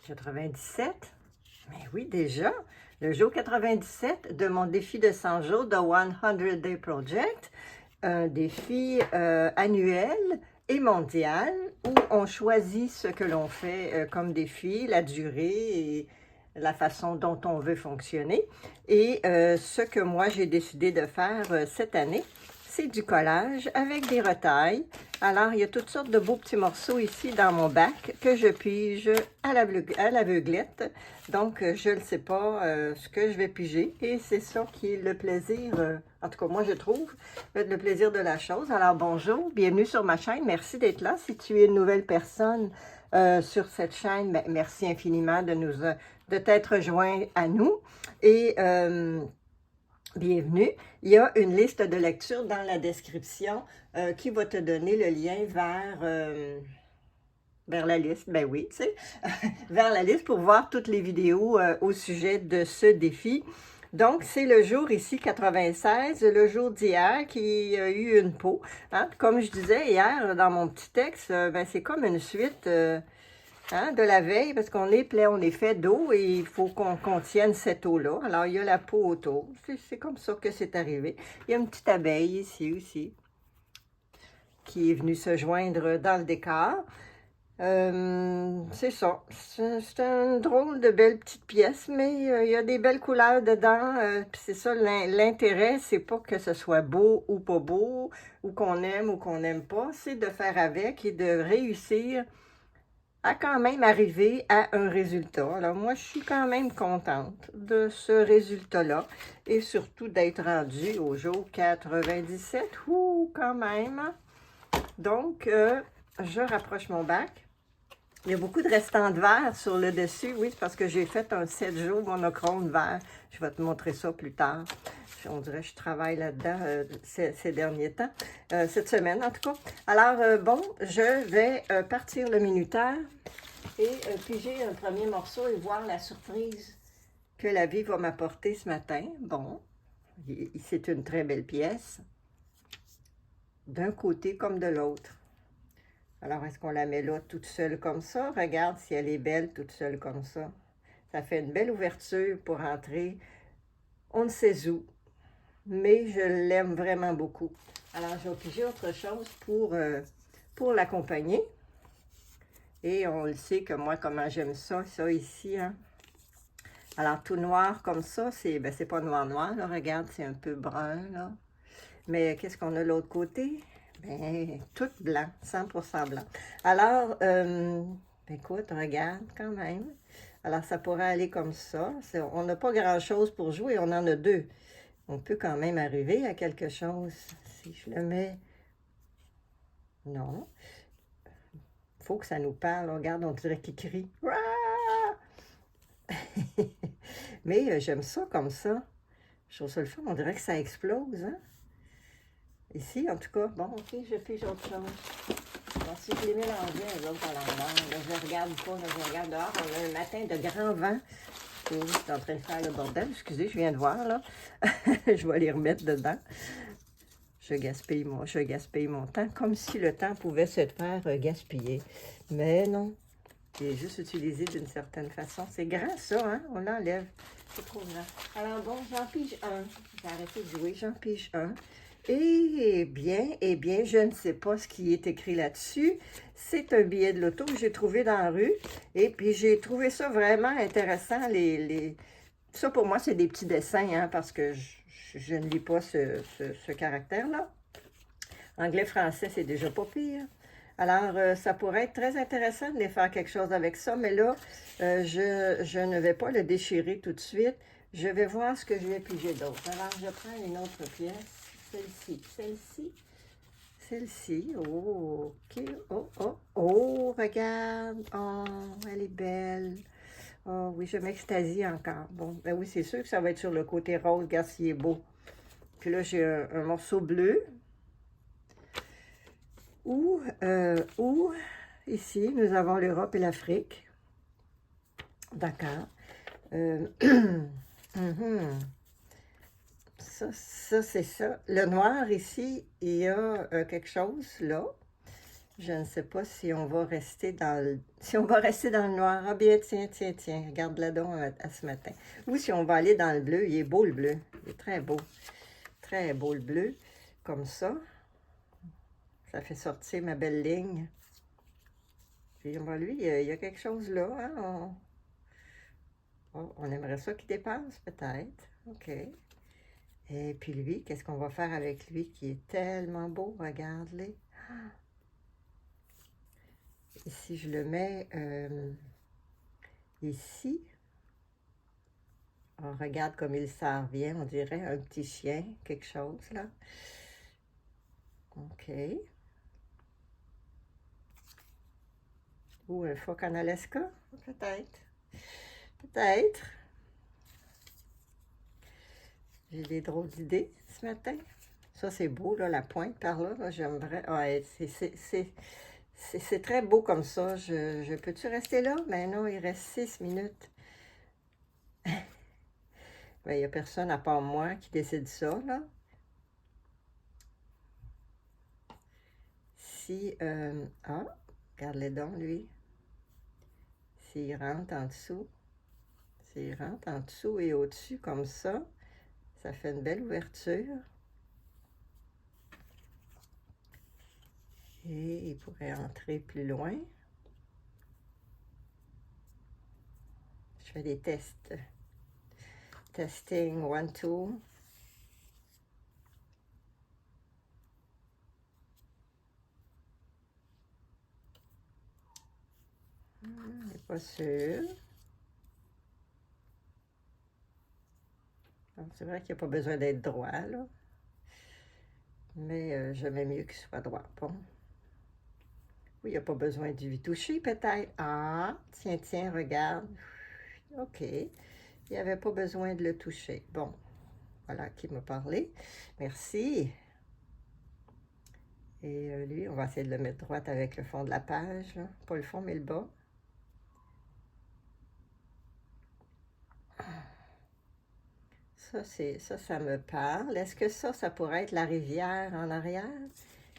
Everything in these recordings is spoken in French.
97? Mais oui, déjà, le jour 97 de mon défi de 100 jours de 100 Day Project, un défi annuel et mondial où on choisit ce que l'on fait comme défi, la durée et la façon dont on veut fonctionner. Et ce que moi j'ai décidé de faire cette année, c'est du collage avec des retailles. Alors, il y a toutes sortes de beaux petits morceaux ici dans mon bac que je pige à l'aveuglette. Donc, je ne sais pas ce que je vais piger et c'est ça qui est le plaisir, en tout cas moi je trouve, le plaisir de la chose. Alors, bonjour, bienvenue sur ma chaîne. Merci d'être là. Si tu es une nouvelle personne sur cette chaîne, ben, merci infiniment de t'être joint à nous. Et bienvenue. Il y a une liste de lecture dans la description qui va te donner le lien vers la liste, ben oui, tu sais, vers la liste pour voir toutes les vidéos au sujet de ce défi. Donc, c'est le jour ici, 96, le jour d'hier qui a eu une peau. Hein? Comme je disais hier dans mon petit texte, ben, c'est comme une suite hein, de la veille, parce qu'on est fait d'eau et il faut qu'on contienne cette eau-là. Alors, il y a la peau autour. C'est comme ça que c'est arrivé. Il y a une petite abeille ici aussi qui est venue se joindre dans le décor. C'est ça. C'est une drôle de belle petite pièce, mais il y a des belles couleurs dedans. Puis c'est ça, l'intérêt, c'est pas que ce soit beau ou pas beau, ou qu'on n'aime pas, c'est de faire avec et de réussir à quand même arriver à un résultat. Alors moi, je suis quand même contente de ce résultat-là et surtout d'être rendue au jour 97. Ouh, quand même! Donc, je rapproche mon bac. Il y a beaucoup de restants de verre sur le dessus. Oui, c'est parce que j'ai fait un 7 jours monochrome vert. Je vais te montrer ça plus tard. On dirait que je travaille là-dedans ces derniers temps, cette semaine en tout cas. Alors, bon, je vais partir le minuteur et piger un premier morceau et voir la surprise que la vie va m'apporter ce matin. Bon, c'est une très belle pièce, d'un côté comme de l'autre. Alors, est-ce qu'on la met là toute seule comme ça? Regarde si elle est belle toute seule comme ça. Ça fait une belle ouverture pour entrer. On ne sait où, mais je l'aime vraiment beaucoup. Alors, je vais piger autre chose pour l'accompagner. Et on le sait que moi, comment j'aime ça ici. Hein? Alors, tout noir comme ça, c'est pas noir, là. Regarde, c'est un peu brun, là. Mais qu'est-ce qu'on a de l'autre côté? Ben, tout blanc, 100% blanc. Alors, écoute, regarde quand même. Alors, ça pourrait aller comme ça. On n'a pas grand-chose pour jouer, on en a deux. On peut quand même arriver à quelque chose. Si je le mets... Non. Il faut que ça nous parle. Regarde, on dirait qu'il crie. Mais j'aime ça comme ça. Je trouve ça le fun. On dirait que ça explose, hein? Ici, en tout cas, bon, ok, je pige autre chose. Bon, si je les mélangeais, les autres à l'envers, je regarde pas, là, je regarde dehors, on a un matin de grand vent. Oh, je suis en train de faire le bordel, excusez, je viens de voir, là. Je vais les remettre dedans. Je gaspille mon temps, comme si le temps pouvait se faire gaspiller. Mais non, il est juste utilisé d'une certaine façon. C'est grand, ça, hein? On l'enlève. C'est trop grand. Alors bon, j'en pige un. J'ai arrêté de jouer, j'en pige un. Eh bien, je ne sais pas ce qui est écrit là-dessus. C'est un billet de loto que j'ai trouvé dans la rue. Et puis, j'ai trouvé ça vraiment intéressant. Ça, pour moi, c'est des petits dessins, hein, parce que je ne lis pas ce caractère-là. Anglais-français, c'est déjà pas pire. Alors, ça pourrait être très intéressant de les faire quelque chose avec ça, mais là, je ne vais pas le déchirer tout de suite. Je vais voir ce que je vais piger d'autre. Alors, je prends une autre pièce. Celle-ci, oh, ok, oh, regarde, oh, elle est belle, oh, oui, je m'extasie encore, bon, ben oui, c'est sûr que ça va être sur le côté rose, regarde s'il est beau, puis là, j'ai un morceau bleu, où, ici, nous avons l'Europe et l'Afrique, d'accord, Ça, c'est ça. Le noir, ici, il y a quelque chose, là. Je ne sais pas si on va rester dans le noir. Ah bien, tiens, regarde-la donc à ce matin. Ou si on va aller dans le bleu. Il est beau le bleu. Il est très beau. Très beau le bleu. Comme ça. Ça fait sortir ma belle ligne. Puis lui, il y a quelque chose là. Hein? On aimerait ça qu'il dépasse, peut-être. OK. Et puis lui, qu'est-ce qu'on va faire avec lui qui est tellement beau? Regarde-les. Et si je le mets ici, on regarde comme il s'en revient, on dirait un petit chien, quelque chose là. OK. Ou un phoque en Alaska, peut-être. Peut-être. J'ai des drôles d'idées ce matin. Ça, c'est beau, là, la pointe par là. Là j'aimerais. Ouais, c'est très beau comme ça. Je peux-tu rester là? Ben non, il reste 6 minutes. Ben, il n'y a personne à part moi qui décide ça, là. Si, ah, regarde-les donc, lui. S'il rentre en dessous, s'il rentre en dessous et au-dessus comme ça fait une belle ouverture. Et il pourrait entrer plus loin. Je fais des tests. Testing, 1, 2. Je n'est pas sûr. C'est vrai qu'il n'y a pas besoin d'être droit, là. Mais j'aimais mieux qu'il soit droit. Bon. Oui, il n'y a pas besoin de lui toucher, peut-être. Ah, tiens, regarde. OK. Il n'y avait pas besoin de le toucher. Bon, voilà qui m'a parlé. Merci. Et lui, on va essayer de le mettre droite avec le fond de la page. Là. Pas le fond, mais le bas. Ça me parle. Est-ce que ça pourrait être la rivière en arrière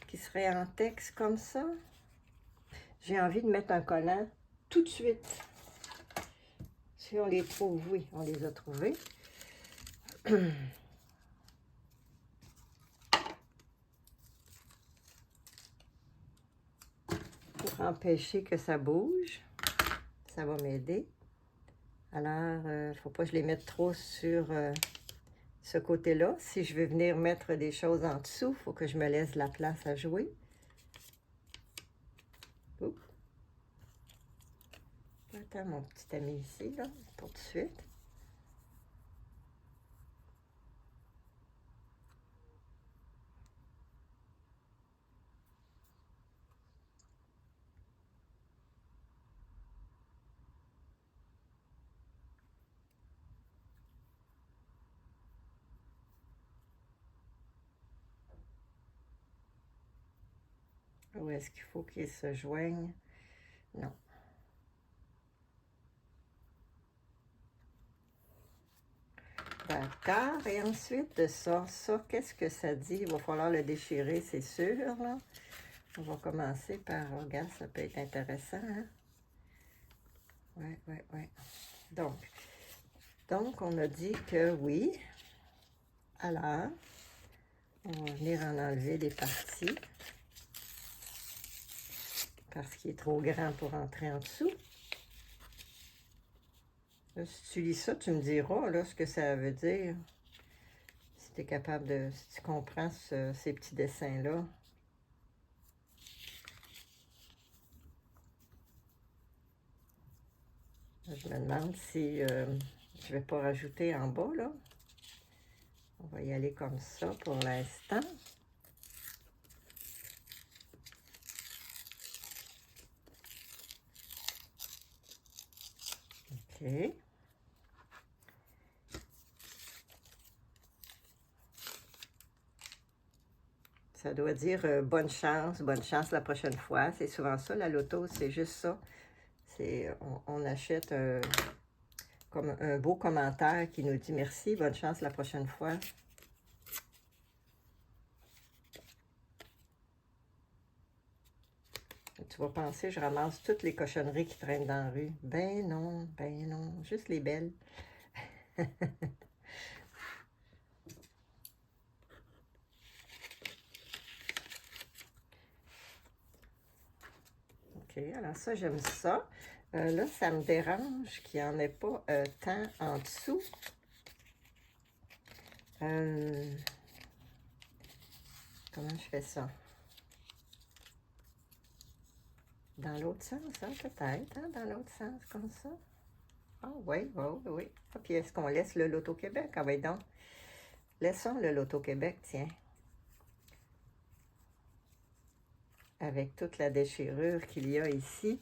qui serait en texte comme ça? J'ai envie de mettre un collant tout de suite. Si on les trouve, oui, on les a trouvés. Pour empêcher que ça bouge. Ça va m'aider. Alors, il ne faut pas que je les mette trop sur ce côté-là. Si je veux venir mettre des choses en dessous, il faut que je me laisse la place à jouer. Oups. Attends, mon petit ami ici, là, pour tout de suite. Où est-ce qu'il faut qu'ils se joignent? Non. D'accord. Et ensuite de ça, qu'est-ce que ça dit? Il va falloir le déchirer, c'est sûr, là. On va commencer par, regarde, ça peut être intéressant, hein? Ouais. Donc, on a dit que oui. Alors, on va venir en enlever des parties. Parce qu'il est trop grand pour entrer en dessous. Là, si tu lis ça, tu me diras là, ce que ça veut dire. Si tu es capable de... Si tu comprends ces petits dessins-là. Je me demande si je vais pas rajouter en bas, là. On va y aller comme ça pour l'instant. OK. Ça doit dire bonne chance la prochaine fois. C'est souvent ça, la loto, c'est juste ça. On achète comme un beau commentaire qui nous dit merci, bonne chance la prochaine fois. tu vas penser, je ramasse toutes les cochonneries qui traînent dans la rue. Ben non, juste les belles. OK, alors ça, j'aime ça. Là, ça me dérange qu'il n'y en ait pas tant en dessous. Comment je fais ça? Dans l'autre sens, hein, peut-être, hein, dans l'autre sens, comme ça. Ah oui, oui, oui. Ah, puis est-ce qu'on laisse le Loto-Québec? Ah oui, donc. Laissons le Loto-Québec, tiens. Avec toute la déchirure qu'il y a ici.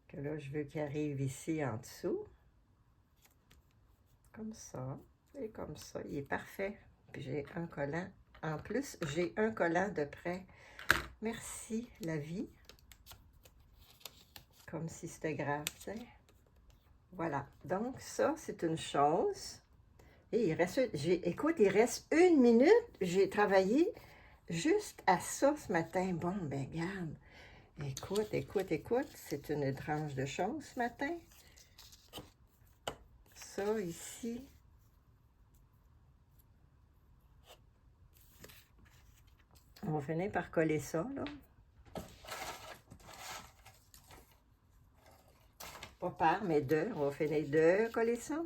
Que là, je veux qu'il arrive ici en dessous. Comme ça. Et comme ça. Il est parfait. Puis j'ai un collant. En plus, j'ai un collant de près. Merci, la vie. Comme si c'était grave, tu sais. Voilà. Donc, ça, c'est une chose. Et il reste, écoute, il reste 1 minute. J'ai travaillé juste à ça ce matin. Bon, ben, regarde. Écoute. C'est une étrange de choses ce matin. Ça, ici. On va finir par coller ça, là. Pas par, mais deux. On va finir de coller ça.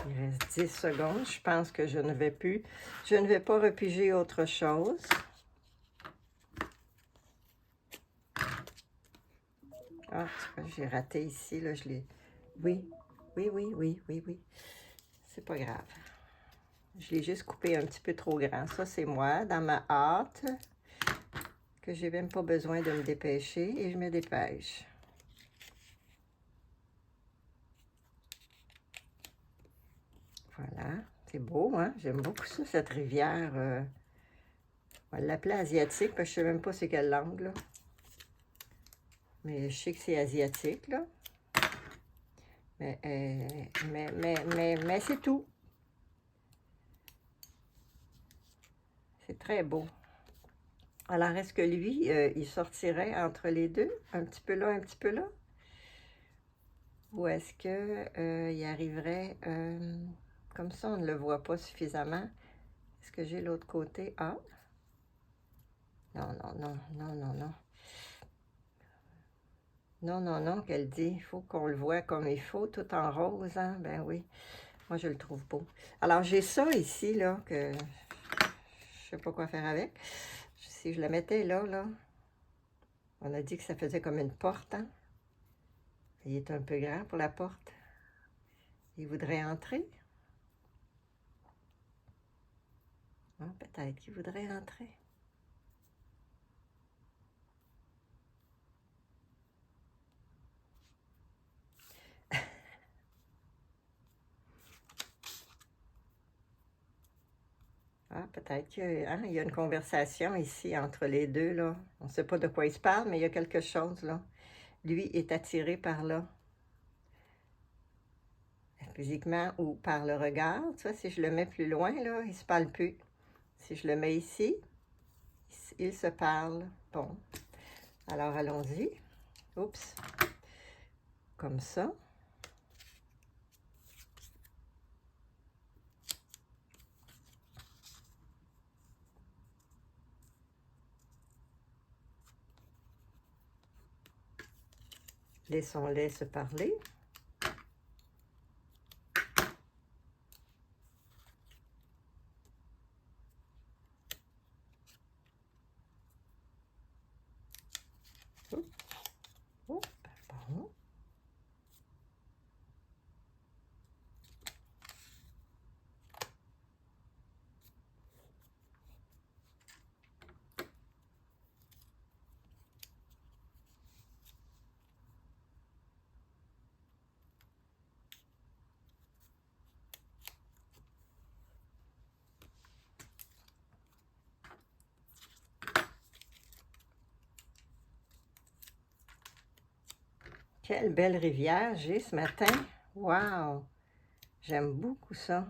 Il reste 10 secondes. Je pense que je ne vais pas repiger autre chose. Ah, j'ai raté ici, là, je l'ai... Oui. C'est pas grave. Je l'ai juste coupé un petit peu trop grand. Ça, c'est moi, dans ma hâte, que j'ai même pas besoin de me dépêcher, et je me dépêche. Voilà, c'est beau, hein? J'aime beaucoup ça, cette rivière. On va l'appeler asiatique, parce que je sais même pas c'est quelle langue, là. Mais je sais que c'est asiatique, là. Mais c'est tout. C'est très beau. Alors, est-ce que lui, il sortirait entre les deux? Un petit peu là, un petit peu là? Ou est-ce que il arriverait... comme ça, on ne le voit pas suffisamment. Est-ce que j'ai l'autre côté? Ah! Non. Non, qu'elle dit. Il faut qu'on le voit comme il faut, tout en rose, hein? Ben oui. Moi, je le trouve beau. Alors, j'ai ça ici, là, que je sais pas quoi faire avec. Si je le mettais là, on a dit que ça faisait comme une porte, hein? Il est un peu grand pour la porte. Il voudrait entrer. Ah, peut-être qu'il voudrait entrer. Ah, peut-être qu'il y a une conversation ici entre les deux, là. On ne sait pas de quoi ils se parlent, mais il y a quelque chose, là. Lui est attiré par là. Physiquement ou par le regard. Tu vois, si je le mets plus loin, là, il ne se parle plus. Si je le mets ici, il se parle. Bon. Alors, allons-y. Oups. Comme ça. Laissons-les se parler. Bon. Quelle belle rivière j'ai ce matin. Wow! J'aime beaucoup ça.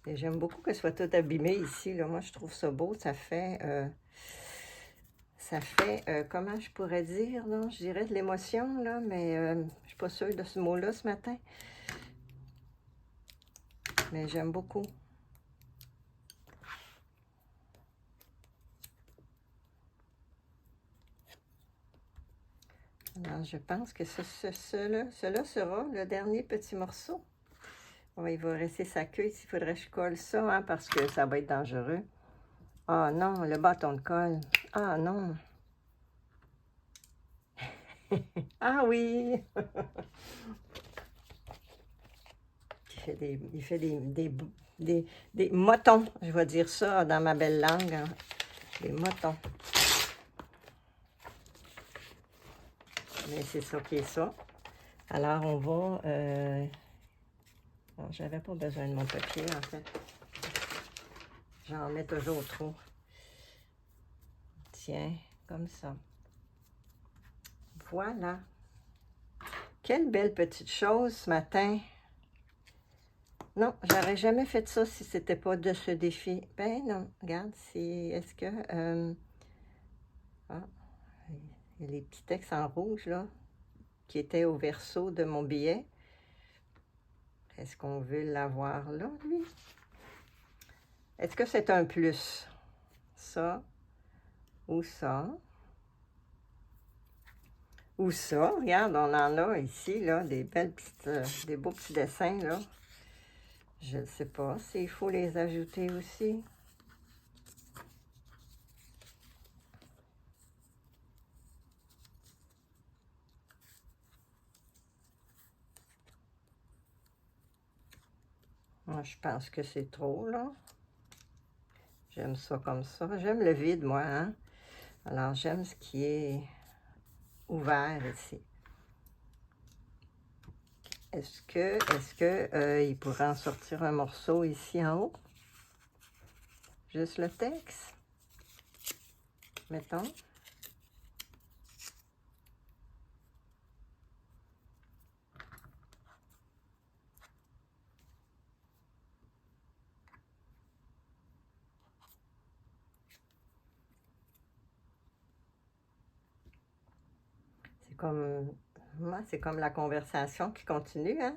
Et j'aime beaucoup que ce soit tout abîmé ici, là. Moi, je trouve ça beau. Ça fait, comment je pourrais dire, là? Je dirais de l'émotion, là, mais je suis pas sûre de ce mot-là ce matin. Mais j'aime beaucoup. Alors, je pense que cela sera le dernier petit morceau. Oh, il va rester sa queue ici. Il faudrait que je colle ça, hein, parce que ça va être dangereux. Ah non, le bâton de colle. Ah non. Ah oui! Il fait des motons. Je vais dire ça dans ma belle langue. Hein. Des motons. Mais c'est ça qui est ça. Alors, on va... Bon, j'avais pas besoin de mon papier, en fait. J'en mets toujours trop. Tiens, comme ça. Voilà. Quelle belle petite chose ce matin. Non, j'aurais jamais fait ça si c'était pas de ce défi. Ben non, regarde, est-ce que... Ah, il y a les petits textes en rouge, là, qui étaient au verso de mon billet. Est-ce qu'on veut l'avoir là, lui? Est-ce que c'est un plus? Ça ou ça? Ou ça? Regarde, on en a ici, là, des belles petites, des beaux petits dessins, là. Je ne sais pas s'il faut les ajouter aussi. Moi, je pense que c'est trop, là. J'aime ça comme ça. J'aime le vide, moi, hein? Alors, j'aime ce qui est ouvert ici. Est-ce que il pourrait en sortir un morceau ici en haut? Juste le texte? Mettons. C'est comme la conversation qui continue, hein?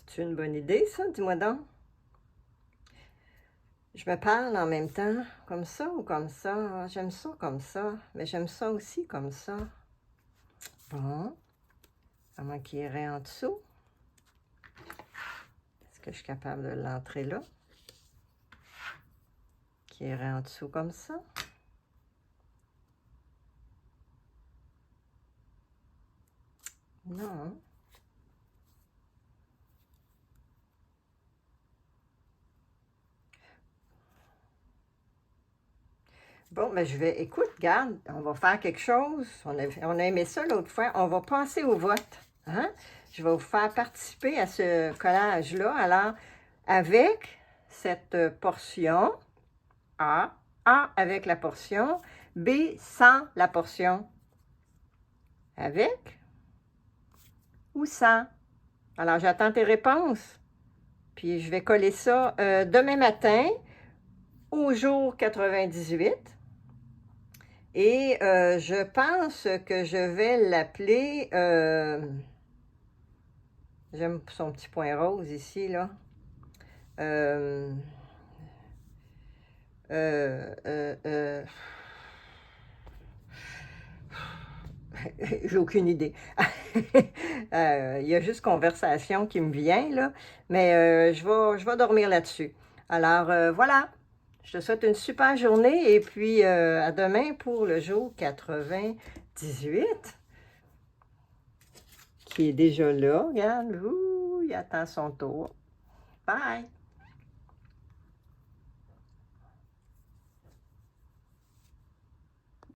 C'est une bonne idée, ça? Dis-moi donc. Je me parle en même temps, comme ça ou comme ça. J'aime ça comme ça, mais j'aime ça aussi comme ça. Bon. À moins qu'il irait en dessous. Est-ce que je suis capable de l'entrer là? Qui irait en dessous comme ça. Non. Bon, ben je vais... Écoute, regarde, on va faire quelque chose. On a aimé ça l'autre fois. On va passer au vote. Hein? Je vais vous faire participer à ce collage-là. Alors, avec cette portion, A avec la portion, B sans la portion. Avec ou sans? Alors, j'attends tes réponses. Puis, je vais coller ça demain matin, au jour 98. Et je pense que je vais l'appeler... J'aime son petit point rose ici, là. J'ai aucune idée. Il y a juste conversation qui me vient, là. Mais je vais dormir là-dessus. Alors, voilà. Je te souhaite une super journée et puis à demain pour le jour 98 qui est déjà là. Regarde, ouh, il attend son tour. Bye!